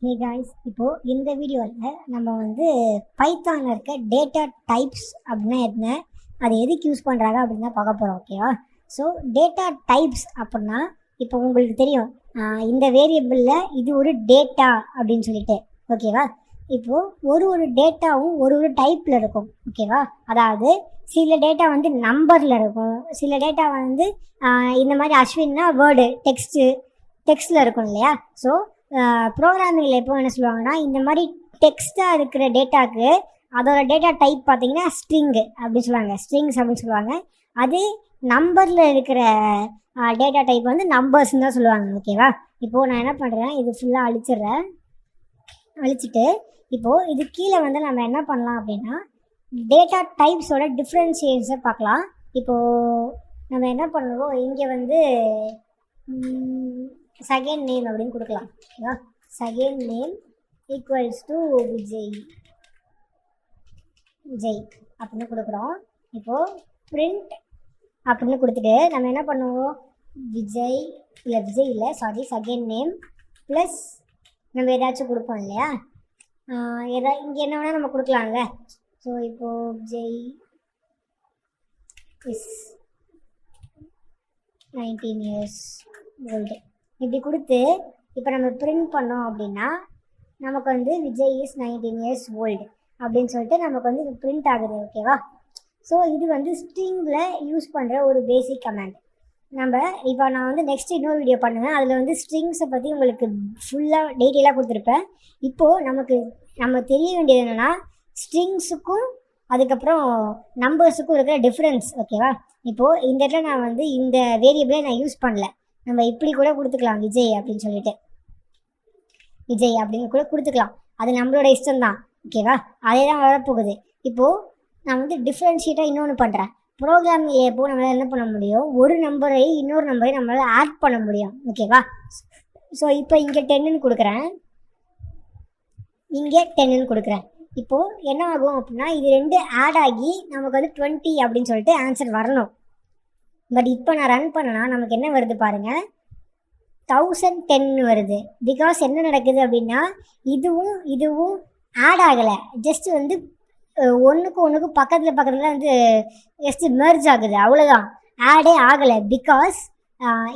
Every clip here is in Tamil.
ஹே காய்ஸ், இப்போது இந்த வீடியோவில் நம்ம வந்து பைத்தானில் இருக்க டேட்டா டைப்ஸ் அப்படின்னா என்ன, அதை எதுக்கு யூஸ் பண்ணுறாங்க அப்படின்னு தான் பார்க்க போகிறோம். ஓகேவா? ஸோ டேட்டா டைப்ஸ் அப்படின்னா இப்போ உங்களுக்கு தெரியும், இந்த வேரியபிளில் இது ஒரு டேட்டா அப்படின்னு சொல்லிட்டு. ஓகேவா? இப்போது ஒரு டேட்டாவும் ஒரு டைப்பில் இருக்கும். ஓகேவா? அதாவது சில டேட்டா வந்து நம்பரில் இருக்கும், சில டேட்டா வந்து இந்த மாதிரி அஸ்வின்னா வேர்டு டெக்ஸ்ட்டில் இருக்கும் இல்லையா? ஸோ ப்ரோக்ராமிங்கில் எப்போ என்ன சொல்லுவாங்கன்னா, இந்த மாதிரி டெக்ஸ்ட்டாக இருக்கிற டேட்டாவுக்கு அதோட டேட்டா டைப் பார்த்தீங்கன்னா ஸ்ட்ரிங்கு அப்படின்னு சொல்லுவாங்க, ஸ்ட்ரிங்ஸ் அப்படின்னு சொல்லுவாங்க. அது நம்பரில் இருக்கிற டேட்டா டைப் வந்து நம்பர்ஸ்ன்னு தான் சொல்லுவாங்க. ஓகேவா? இப்போது நான் என்ன பண்ணுறேன், இது ஃபுல்லாக அழிச்சிட்டு இப்போது இது கீழே வந்து நம்ம என்ன பண்ணலாம் அப்படின்னா, டேட்டா டைப்ஸோட டிஃப்ரென்ஷியேஷனை பார்க்கலாம். இப்போது நம்ம என்ன பண்ணுவோம், இங்கே வந்து செகண்ட் நேம் அப்படின்னு கொடுக்கலாம். ஓகேவா? Second name equals to Vijay அப்படின்னு கொடுக்குறோம். இப்போது பிரிண்ட் அப்படின்னு கொடுத்துட்டு நம்ம என்ன பண்ணுவோம், விஜய் இல்லை செகண்ட் நேம் ப்ளஸ் நம்ம ஏதாச்சும் கொடுப்போம் இல்லையா? இங்கே என்ன வேணால் நம்ம கொடுக்கலாம்ல. ஸோ இப்போது விஜய் இஸ் 19 years old இப்படி கொடுத்து இப்போ நம்ம பிரிண்ட் பண்ணோம் அப்படின்னா நமக்கு வந்து விஜய் இஸ் 19 years old அப்படின்னு சொல்லிட்டு நமக்கு வந்து இது பிரிண்ட் ஆகுது. ஓகேவா? ஸோ இது வந்து ஸ்ட்ரிங்கில் யூஸ் பண்ணுற ஒரு பேசிக் கமாண்ட். இப்போ நான் வந்து நெக்ஸ்ட் இன்னொரு வீடியோ பண்ணுவேன், அதில் வந்து ஸ்ட்ரிங்ஸை பற்றி உங்களுக்கு ஃபுல்லாக டீட்டெயிலாக கொடுத்துருப்பேன். இப்போது நம்ம தெரிய வேண்டியது என்னென்னா, ஸ்ட்ரிங்ஸுக்கும் அதுக்கப்புறம் நம்பர்ஸுக்கும் இருக்கிற டிஃப்ரென்ஸ். ஓகேவா? இப்போது இந்த இடத்துல நான் வந்து இந்த வேரியபிளை நான் யூஸ் பண்ணல, நம்ம இப்படி கூட கொடுத்துக்கலாம், விஜய் அப்படின்னு கூட கொடுத்துக்கலாம். அது நம்மளோட இஷ்டம்தான். ஓகேவா? அதே தான் வரப்போகுது. இப்போது நான் வந்து டிஃப்ரென்ஷியேட்டாக இன்னொன்று பண்ணுறேன். ப்ரோக்ராமிங் எப்போது நம்மளால் என்ன பண்ண முடியும், ஒரு நம்பரை இன்னொரு நம்பரை நம்மளால் ஆட் பண்ண முடியும். ஓகேவா? ஸோ இப்போ இங்கே 10ன்னு கொடுக்குறேன், இங்கே 10ன்னு கொடுக்குறேன். இப்போது என்ன ஆகும் அப்படின்னா, இது ரெண்டு ஆட் ஆகி நமக்கு வந்து 20 அப்படின்னு சொல்லிட்டு ஆன்சர் வரணும். பட் இப்போ நான் ரன் பண்ணனா நமக்கு என்ன வருது பாருங்கள், 1010 வருது. பிகாஸ் என்ன நடக்குது அப்படின்னா, இதுவும் ஆட் ஆகலை, ஜஸ்ட் வந்து ஒன்றுக்கு பக்கத்தில் வந்து ஜஸ்ட் மெர்ஜ் ஆகுது, அவ்வளோதான். ஆடே ஆகலை. பிகாஸ்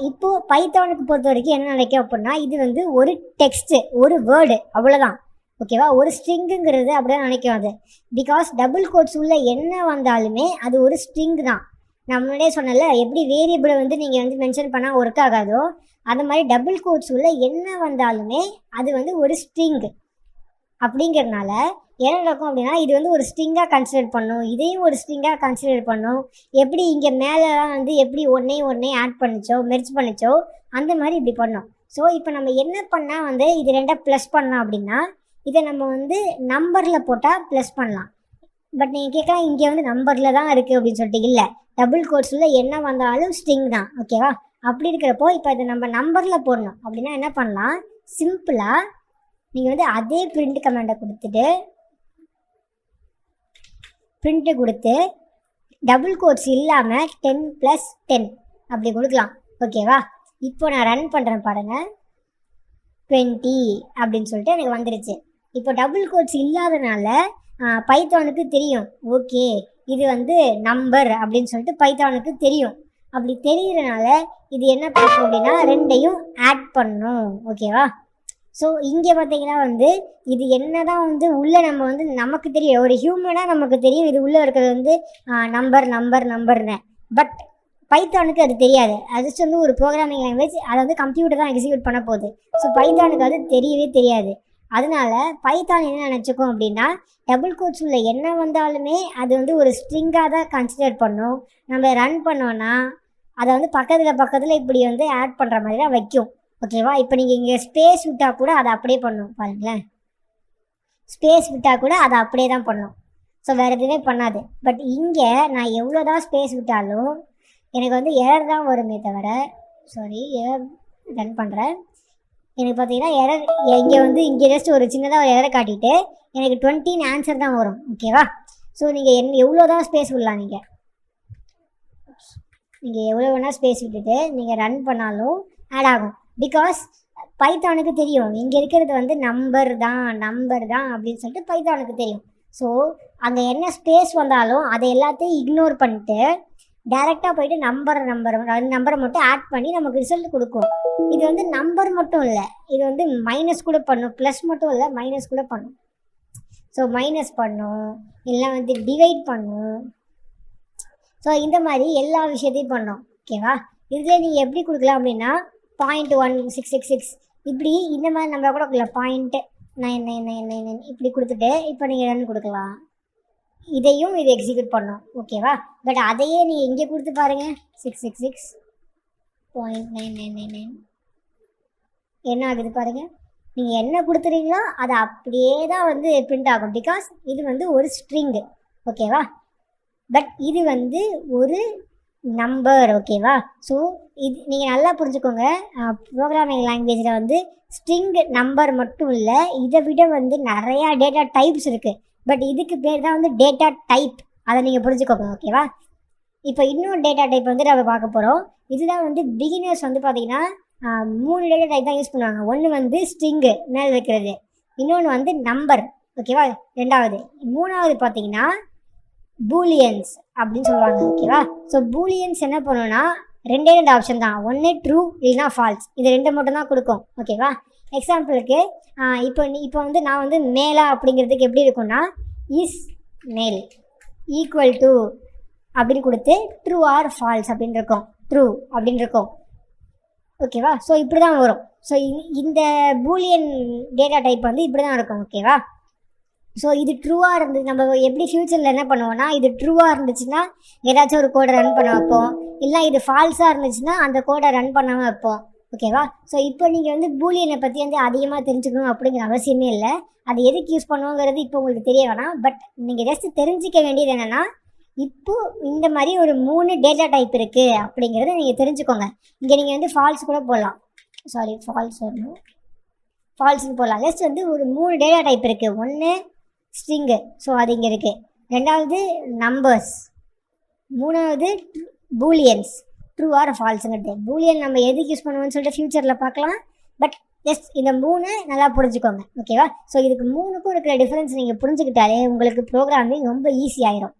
இப்போது பைத்தானுக்கு பொறுத்த வரைக்கும் என்ன நடக்கும் அப்படின்னா, இது வந்து ஒரு டெக்ஸ்ட்டு, ஒரு வேர்டு, அவ்வளோதான். ஓகேவா? ஒரு ஸ்ட்ரிங்குங்கிறது அப்படியே நினைக்கும் அது. பிகாஸ் டபுள் கோட்ஸ் உள்ள என்ன வந்தாலுமே அது ஒரு ஸ்ட்ரிங் தான். நம்மளே சொன்னல, எப்படி வேரியபிளை வந்து நீங்கள் வந்து மென்ஷன் பண்ணால் ஒர்க் ஆகாதோ, அந்த மாதிரி டபுள் கோட்ஸ் உள்ள என்ன வந்தாலுமே அது வந்து ஒரு ஸ்ட்ரிங். அப்படிங்கிறதுனால என்ன நடக்கும் அப்படின்னா, இது வந்து ஒரு ஸ்ட்ரிங்காக கன்சிடர் பண்ணும், இதையும் ஒரு ஸ்ட்ரிங்காக கன்சிடர் பண்ணும். எப்படி இங்கே மேலெலாம் வந்து எப்படி ஒன்றே ஆட் பண்ணிச்சோ, மெர்ஜ் பண்ணிச்சோ, அந்த மாதிரி இப்படி பண்ணோம். ஸோ இப்போ நம்ம என்ன பண்ணால் வந்து இது ரெண்டாக ப்ளஸ் பண்ணலாம் அப்படின்னா, இதை நம்ம வந்து நம்பரில் போட்டால் ப்ளஸ் பண்ணலாம். பட் நீங்கள் கேட்கலாம், இங்கே வந்து நம்பரில் தான் இருக்குது அப்படின்னு சொல்லிட்டு. இல்லை, டபுள் கோட்ஸில் என்ன வந்தாலும் ஸ்ட்ரிங் தான். ஓகேவா? அப்படி இருக்கிறப்போ இப்போ இதை நம்ம நம்பரில் போடணும் அப்படின்னா என்ன பண்ணலாம், சிம்பிளாக நீங்கள் வந்து அதே பிரிண்ட் கமாண்டை கொடுத்து டபுள் கோட்ஸ் இல்லாமல் 10+10 அப்படி கொடுக்கலாம். ஓகேவா? இப்போ நான் ரன் பண்ணுறேன் பாருங்கள், 20 அப்படின்னு சொல்லிட்டு எனக்கு வந்துடுச்சு. இப்போ டபுள் கோட்ஸ் இல்லாதனால பைத்தானுக்கு தெரியும், ஓகே இது வந்து நம்பர் அப்படின்னு சொல்லிட்டு பைத்தானுக்கு தெரியும். அப்படி தெரிகிறனால இது என்ன பண்ணும் அப்படின்னா, ரெண்டையும் ஆட் பண்ணும். ஓகேவா? ஸோ இங்கே பார்த்தீங்கன்னா வந்து இது என்ன தான் வந்து உள்ளே நம்ம வந்து நமக்கு தெரியும், ஒரு ஹியூமனாக நமக்கு தெரியும் இது உள்ளே இருக்கிறது வந்து நம்பர்னு. பட் பைத்தானுக்கு அது தெரியாது. அது வந்து ஒரு ப்ரோக்ராமிங் லாங்குவேஜ், அதை வந்து கம்ப்யூட்டர் தான் எக்ஸிக்யூட் பண்ண போகுது. ஸோ பைத்தானுக்கு அது தெரியவே தெரியாது. அதனால பைத்தான் என்ன நினச்சிக்கும் அப்படின்னா, டபுள் கோட்ஸ் உள்ள என்ன வந்தாலுமே அது வந்து ஒரு ஸ்ட்ரிங்காக தான் கன்சிடர் பண்ணும். நம்ம ரன் பண்ணோன்னா அதை வந்து பக்கத்தில் இப்படி வந்து ஆட் பண்ணுற மாதிரி தான் வைக்கும். ஓகேவா? இப்போ நீங்கள் இங்கே ஸ்பேஸ் விட்டால் கூட அதை அப்படியே பண்ணும் பாருங்களேன், ஸ்பேஸ் விட்டால் கூட அதை அப்படியே தான் பண்ணும். ஸோ வேறு எதுவுமே பண்ணாது. பட் இங்கே நான் எவ்வளோ தான் ஸ்பேஸ் விட்டாலும் எனக்கு வந்து எரர் தான் வருமே தவிர, எரர் ரன் பண்ணுறேன், எனக்கு பார்த்தீங்கன்னா எரர் இங்கே ஜஸ்ட் ஒரு சின்னதாக ஒரு எரரை காட்டிட்டு எனக்கு 20 ஆன்சர் தான் வரும். ஓகேவா? ஸோ நீங்கள் எவ்வளோ தான் ஸ்பேஸ் விடலாம், நீங்கள் எவ்வளோ வேணால் ஸ்பேஸ் விட்டுட்டு நீங்கள் ரன் பண்ணாலும் ஆட் ஆகும். பிகாஸ் பைத்தானுக்கு தெரியும் இங்கே இருக்கிறது வந்து நம்பர் தான் அப்படின்னு சொல்லிட்டு பைத்தானுக்கு தெரியும். ஸோ அங்கே என்ன ஸ்பேஸ் வந்தாலும் அதை எல்லாத்தையும் இக்னோர் பண்ணிட்டு டேரெக்டாக போயிட்டு நம்பரை மட்டும் ஆட் பண்ணி நமக்கு ரிசல்ட் கொடுக்கும். இது வந்து நம்பர் மட்டும் இல்லை, இது வந்து மைனஸ் கூட பண்ணும், ப்ளஸ் மட்டும் இல்லை மைனஸ் கூட பண்ணும். ஸோ மைனஸ் பண்ணும், இல்லை வந்து டிவைட் பண்ணும். ஸோ இந்த மாதிரி எல்லா விஷயத்தையும் பண்ணோம். ஓகேவா? இதில் நீங்கள் எப்படி கொடுக்கலாம் அப்படின்னா 0.1666 இப்படி இந்த மாதிரி நம்ம கூட கொடுக்கலாம். 0.9999 இப்படி கொடுத்துட்டு இப்போ நீங்கள் ரன் கொடுக்கலாம். இதையும் இது எக்ஸிக்யூட் பண்ணோம். ஓகேவா? பட் அதையே நீங்கள் இங்கே கொடுத்து பாருங்கள். 666.9999 என்ன ஆகுது பாருங்கள். நீங்கள் என்ன கொடுத்துறீங்களோ அது அப்படியே தான் வந்து பிரிண்ட் ஆகும். பிகாஸ் இது வந்து ஒரு ஸ்ட்ரிங்கு. ஓகேவா? பட் இது வந்து ஒரு நம்பர். ஓகேவா? ஸோ இது நீங்கள் நல்லா புரிஞ்சுக்கோங்க. ப்ரோக்ராமிங் லாங்குவேஜில் வந்து ஸ்ட்ரிங் நம்பர் மட்டும் இல்லை, இதை விட வந்து நிறையா டேட்டா டைப்ஸ் இருக்குது. பட் இதுக்கு பேர் தான் வந்து டேட்டா டைப். அதை நீங்கள் புரிஞ்சுக்கோங்க. ஓகேவா? இப்போ இன்னொரு டேட்டா டைப் வந்து நம்ம பார்க்க போகிறோம். இதுதான் வந்து பிகினர்ஸ் வந்து பார்த்திங்கன்னா 3 டேட்டா டைப் தான் யூஸ் பண்ணுவாங்க. ஒன்று வந்து ஸ்ட்ரிங்கு மேலே இருக்கிறது, இன்னொன்று வந்து நம்பர். ஓகேவா? ரெண்டாவது. மூணாவது பார்த்தீங்கன்னா பூலியன்ஸ் அப்படின்னு சொல்லுவாங்க. ஓகேவா? ஸோ பூலியன்ஸ் என்ன பண்ணணும்னா ரெண்டு ஆப்ஷன் தான், ஒன்று ட்ரூ இல்லைனா ஃபால்ஸ். இது ரெண்டு மட்டும் தான் கொடுக்கும். ஓகேவா? எக்ஸாம்பிளுக்கு இப்போ வந்து நான் வந்து மேலா அப்படிங்கிறதுக்கு எப்படி இருக்கும்னா இஸ் மேல் ஈக்குவல் டு அப்படின்னு கொடுத்து ட்ரூ ஆர் ஃபால்ஸ் அப்படின்னு இருக்கும். ட்ரூ அப்படின்னு இருக்கும். ஓகேவா? ஸோ இப்படி தான் வரும். ஸோ இந்த பூலியன் டேட்டா டைப் வந்து இப்படி தான் இருக்கும். ஓகேவா? ஸோ இது ட்ரூவாக இருந்து நம்ம எப்படி ஃப்யூச்சரில் என்ன பண்ணுவோம்னா, இது ட்ரூவாக இருந்துச்சுன்னா ஏதாச்சும் ஒரு கோடை ரன் பண்ண வைப்போம், இல்லை இது ஃபால்ஸாக இருந்துச்சுன்னா அந்த கோடை ரன் பண்ணாமல் வைப்போம். ஓகேவா? ஸோ இப்போ நீங்கள் வந்து பூலியனை பற்றி வந்து அதிகமாக தெரிஞ்சுக்கணும் அப்படிங்கிற அவசியமே இல்லை. அது எதுக்கு யூஸ் பண்ணுவோங்கிறது இப்போ உங்களுக்கு தெரிய வேணாம். பட் நீங்கள் ஜஸ்ட் தெரிஞ்சிக்க வேண்டியது என்னென்னா, இப்போது இந்த மாதிரி ஒரு 3 டேட்டா டைப் இருக்குது அப்படிங்கிறத நீங்கள் தெரிஞ்சுக்கோங்க. இங்கே நீங்கள் வந்து ஃபால்ஸ் கூட போடலாம். சாரி, ஃபால்ஸ் வரணும், ஃபால்ஸ்னு போடலாம். ஜஸ்ட் வந்து ஒரு 3 டேட்டா டைப் இருக்குது. ஒன்று ஸ்ட்ரிங்கு, ஸோ அது இங்கே இருக்குது. ரெண்டாவது நம்பர்ஸ், மூணாவது பூலியன்ஸ், ட்ரூ ஆர் ஃபால்ஸுங்கிறது. பூலியன் நம்ம எதுக்கு யூஸ் பண்ணுவோம்னு சொல்லிட்டு ஃப்யூச்சரில் பார்க்கலாம். பட் ஜஸ்ட் இந்த 3 நல்லா புரிஞ்சுக்கோங்க. ஓகேவா? ஸோ இதுக்கு 3க்கும் இருக்கிற டிஃப்ரென்ஸ் நீங்கள் புரிஞ்சுக்கிட்டாலே உங்களுக்கு ப்ரோக்ராமிங் ரொம்ப ஈஸி ஆயிரும்.